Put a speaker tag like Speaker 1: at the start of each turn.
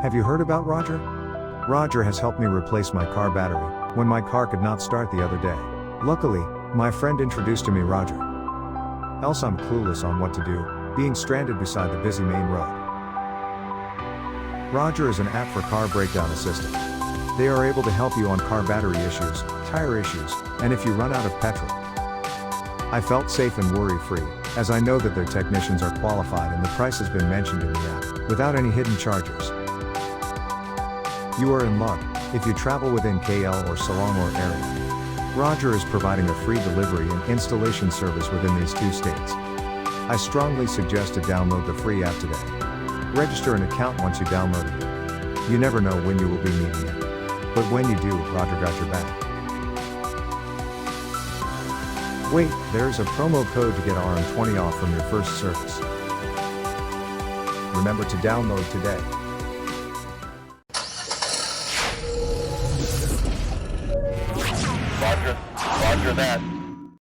Speaker 1: Have you heard about Roger? Roger has helped me replace my car battery when my car could not start the other day. Luckily, my friend introduced to me Roger. Else I'm clueless on what to do, being stranded beside the busy main road. Roger is an app for car breakdown assistance. They are able to help you on car battery issues, tire issues, and if you run out of petrol. I felt safe and worry-free, as I know that their technicians are qualified and the price has been mentioned in the app, without any hidden charges. You are in luck, if you travel within KL or Selangor area. Roger is providing a free delivery and installation service within these two states. I strongly suggest to download the free app today. Register an account once you download it. You never know when you will be needing it. But when you do, Roger got your back. Wait, there's a promo code to get RM20 off from your first service. Remember to download today.
Speaker 2: Roger that.